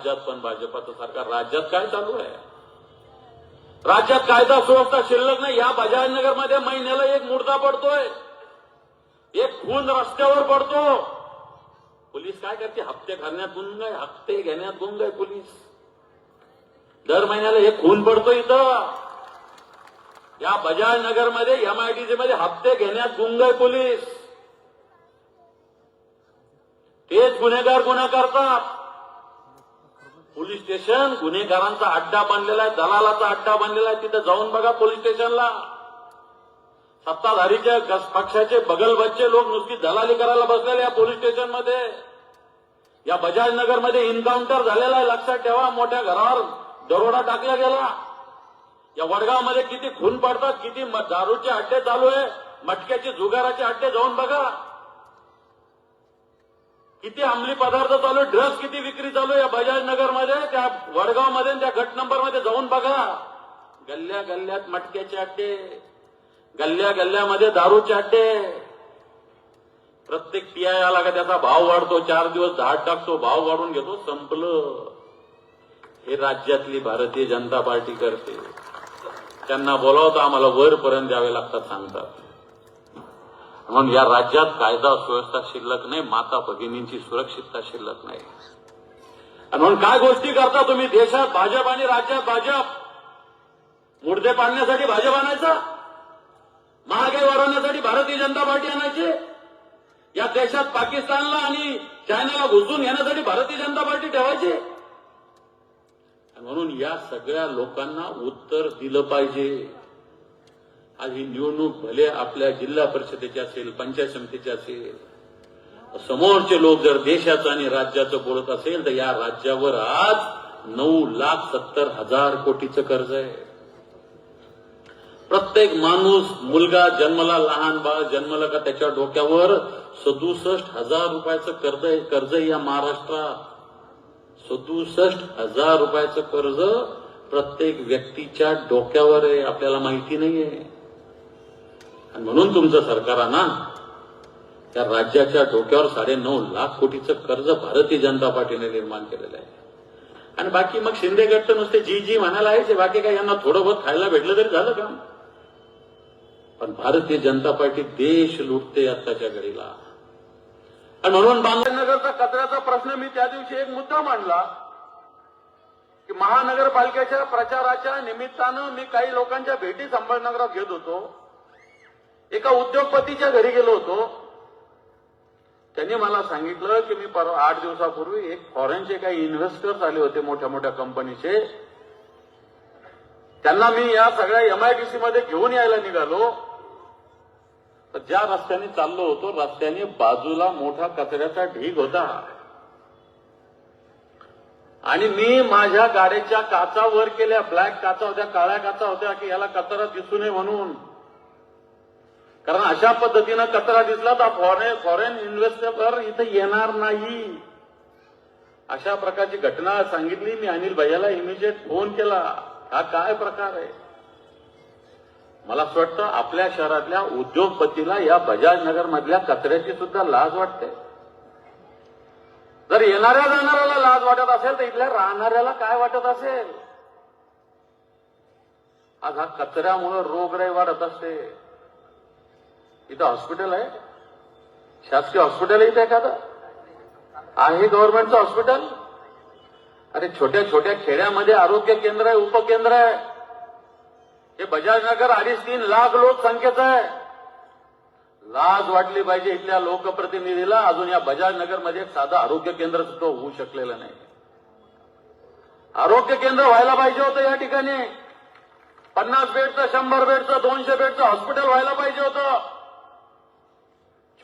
राज्यात पण भाजपाचं सरकार. राज्यात काय चालू आहे? राज्यात कायदा सुव्यवस्था शिल्लक नाही. या बजाजनगरमध्ये महिन्याला एक मुर्दा पडतोय, एक खून रस्त्यावर पडतो. पोलीस काय करते? हप्ते करण्यात गुंग आहे, हप्ते घेण्यात गुंग आहे पोलीस. दर महिन्याला एक खून पडतो इथं. या बजाजनगरमध्ये एमआयडीसी मध्ये हप्ते घेण्यात गुंग आहे पोलीस. तेच गुन्हेगार गुन्हा करतात. पोलीस स्टेशन गुन्हेगारांचा अड्डा बनलेला आहे, दलालाचा अड्डा बनलेला आहे. तिथे जाऊन बघा पोलीस स्टेशनला. सत्ताधारीच्या पक्षाचे बगलबच्चे लोक नुसती दलाली करायला बसलेले या पोलीस स्टेशनमध्ये. या बजाजनगरमध्ये एन्काउंटर झालेला आहे, लक्षात ठेवा. मोठ्या घरावर दरोडा टाकला गेला. या वडगावमध्ये किती खून पडतात, किती दारूचे अड्डे चालू आहे, मटक्याचे जुगाराचे अड्डे जाऊन बघा. किती अंमली पदार्थ चालू आहे, ड्रग्ज किती विक्री चालू आहे या बजाजनगरमध्ये, त्या वडगावमध्ये, त्या गट नंबरमध्ये जाऊन बघा. गल्ल्या गल्ल्यात मटक्याचे अड्डे, गल्ल्या गल्ल्यामध्ये दारूचे अड्डे. प्रत्येक टीआय आला का त्याचा भाव वाढतो, 4 दिवस धाड टाकतो, भाव वाढून घेतो, संपलं. हे राज्यातली भारतीय जनता पार्टी करते. त्यांना बोलावतं आम्हाला वरपर्यंत द्यावे लागतात सांगतात. म्हणून या राज्यात कायदा सुव्यवस्था शिल्लक नाही, माता भगिनींची सुरक्षितता शिल्लक नाही. आणि म्हणून काय गोष्टी करता तुम्ही? देशात भाजप आणि राज्यात भाजप. मुर्दे पाडण्यासाठी भाजप आणायचा, महागाई वाढवण्यासाठी भारतीय जनता पार्टी आणायची. या देशात पाकिस्तानला आणि चायनाला घुसून घेण्यासाठी भारतीय जनता पार्टी ठेवायची. म्हणून या सगळ्या लोकांना उत्तर दिलं पाहिजे. आज ही निवडणूक भले आपल्या जिल्हा परिषदेची असेल, पंचायत समितीची असेल, समोरचे लोक जर देशाचं आणि राज्याचं बोलत असेल तर या राज्यावर आज 9,70,000 कोटीचं कर्ज आहे. प्रत्येक माणूस, मुलगा जन्मला, लहान बाळ जन्मला का त्याच्या डोक्यावर 67,000 रुपयाचं कर्ज आहे या महाराष्ट्रात. 67,000 रुपयाचं कर्ज प्रत्येक व्यक्तीच्या डोक्यावर आहे. आपल्याला माहिती नाहीये. आणि म्हणून तुमचं सरकार आहे ना, त्या राज्याच्या डोक्यावर 9.5 लाख कोटीचं कर्ज भारतीय जनता पार्टीने निर्माण केलेलं आहे. आणि बाकी मग शिंदे गट तर नुसते जी जी म्हणायला आहे, बाकी काय यांना थोडं बहुत खायला भेटलं तरी झालं का? पण भारतीय जनता पार्टी देश लुटते आत्ताच्या घडीला. आणि म्हणून बांगनगरचा कचऱ्याचा प्रश्न मी त्या दिवशी एक मुद्दा मांडला की महानगरपालिकेच्या प्रचाराच्या निमित्तानं मी काही लोकांच्या भेटी संभाजीनगरात घेत होतो. एका उद्योगपतीच्या घरी गेलो होतो. त्यांनी मला सांगितलं की मी 8 दिवसापूर्वी एक फॉरेनचे काही इन्व्हेस्टर्स आले होते मोठ्या मोठ्या कंपनीचे. त्यांना मी या सगळ्या एमआयडीसी मध्ये घेऊन यायला निघालो. तर ज्या रस्त्याने चाललो होतो, रस्त्याने बाजूला मोठा कचऱ्याचा ढीग होता. आणि मी माझ्या गाडीच्या काचा वर केल्या. ब्लॅक काचा होत्या, काळ्या काचा होत्या की याला कचरा दिसू नये म्हणून. कारण अशा पद्धतीनं कचरा दिसला तर फॉरेन इन्व्हेस्टर इथं येणार नाही. अशा प्रकारची घटना सांगितली मी. अनिल भैयाला इमिजिएट फोन केला. हा काय प्रकार आहे? मला असं वाटतं आपल्या शहरातल्या उद्योगपतीला या बजाजनगर मधल्या कचऱ्याची सुद्धा लाज वाटते. जर येणाऱ्या जाणाऱ्याला लाज वाटत असेल तर इथल्या राहणाऱ्याला काय वाटत असेल? आज हा कचऱ्यामुळे रोगराई वाढत असते. इथं हॉस्पिटल आहे, शासकीय हॉस्पिटल आहे इथं एखादं आहे, गव्हर्नमेंटचं हॉस्पिटल. अरे छोट्या छोट्या खेड्यामध्ये आरोग्य केंद्र आहे, उपकेंद्र आहे. हे बजाजनगर 2.5-3 लाख लोकसंख्येचं आहे. लाज वाटली पाहिजे इथल्या लोकप्रतिनिधीला. अजून या बजाजनगरमध्ये एक साधं आरोग्य केंद्र सुद्धा होऊ शकलेलं नाही. आरोग्य केंद्र व्हायला पाहिजे होतं या ठिकाणी. 50 बेडचं, 100 बेडचं, 200 बेडचं हॉस्पिटल व्हायला पाहिजे होतं.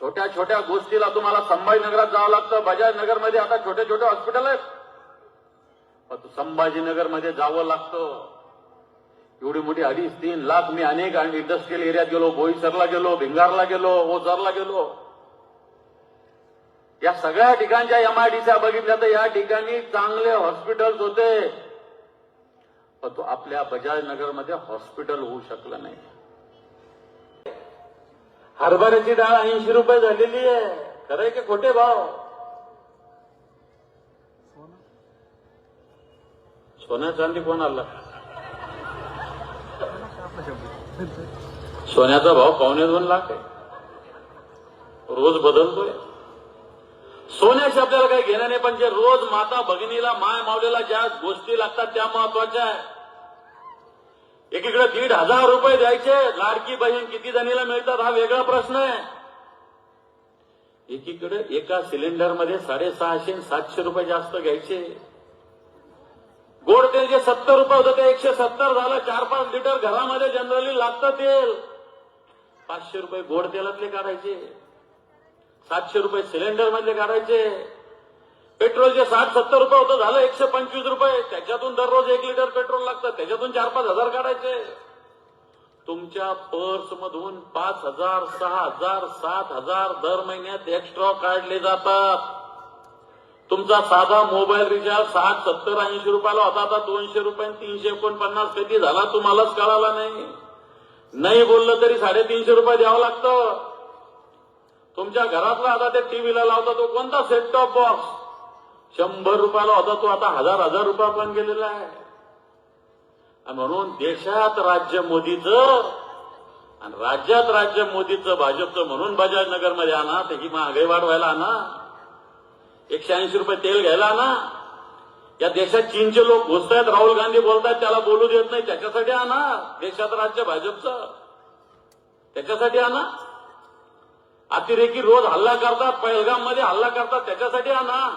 छोट्या छोट्या गोष्टीला तुम्हाला संभाजीनगरात जावं लागतं. बजाजनगरमध्ये आता छोटे छोटे हॉस्पिटल आहेत, पण संभाजीनगरमध्ये जावं लागतं. एवढी मोठी 2.5-3 लाख. मी अनेक इंडस्ट्रियल एरियात गेलो, बोईसरला गेलो, भिंगारला गेलो, ओझरला गेलो. या सगळ्या ठिकाणच्या एमआयडीसी बघितल्या तर या ठिकाणी चांगले हॉस्पिटल्स होते, पण तो आपल्या बजाजनगरमध्ये हॉस्पिटल होऊ शकलं नाही. हरभऱ्याची डाळ 80 रुपये झालेली आहे. खरंय की खोटे भाव? सोन्या चांदी कोण आला? सोन्याचा भाव 2.25 लाख आहे, रोज बदलतोय. सोन्याशी आपल्याला काही घेणं नाही, पण जे रोज माता भगिनीला माय मावलेला ज्या गोष्टी लागतात त्या महत्वाच्या आहे. एकीकडे 1,500 रुपये द्यायचे, लाडकी बहीण किती जणीला मिळतात हा वेगळा प्रश्न आहे. एकीकडे एका सिलेंडरमध्ये 650-700 रुपये जास्त घ्यायचे. गोड तेल जे 70 रुपये होतं ते 170 झालं. 4-5 लिटर घरामध्ये जनरली लागतं तेल. 500 रुपये गोड तेलातले काढायचे, 700 रुपये सिलेंडर मधले काढायचे. पेट्रोल जे 60-70 रुपये होतं झालं 125 रुपये. त्याच्यातून दररोज 1 लिटर पेट्रोल लागतं, त्याच्यातून 4-5 हजार काढायचे. तुमच्या पर्समधून 5,000, 6,000, 7,000 दर महिन्यात एक्स्ट्रा काढले जातात. तुमचा साधा मोबाईल रिचार्ज 60, 70, 80 रुपयाला होता, आता 200 रुपये 349 कधी झाला तुम्हालाच कळाला नाही. नाही बोललं तरी 350 रुपये द्यावं लागतं. तुमच्या घरातला आता ते टीव्हीला लावता तो कोणता सेट टॉप बॉक्स 100 रुपयाला होता, तो आता 1000 रुपयापर्यंत गेलेला आहे. म्हणून देशात राज्य मोदीचं आणि राज्यात राज्य मोदीचं, भाजपचं, म्हणून बजाजनगरमध्ये आणा, त्याची महागाई वाढवायला आणा, 180 रुपये तेल घ्यायला आणा. या देशात चीनचे लोक घुसतायत, राहुल गांधी बोलतायत, त्याला बोलू देत नाही, त्याच्यासाठी आणा. देशात राज्य भाजपचं, त्याच्यासाठी आणा. अतिरेकी रोज हल्ला करतात, पहलगाम मध्ये हल्ला करतात, त्याच्यासाठी आणा.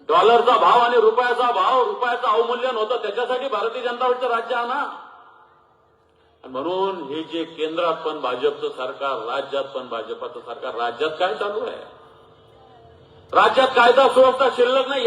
डॉलरचा भाव आणि रुपयाचा भाव, रुपयाचं अवमूल्यन होतं, त्याच्यासाठी भारतीय जनता पार्टीचं राज्य आणा. म्हणून हे जे केंद्रात पण भाजपचं सरकार, राज्यात पण भाजपाचं सरकार, राज्यात काय चालू आहे? राज्यात कायदा सुव्यवस्था शिल्लक नाही.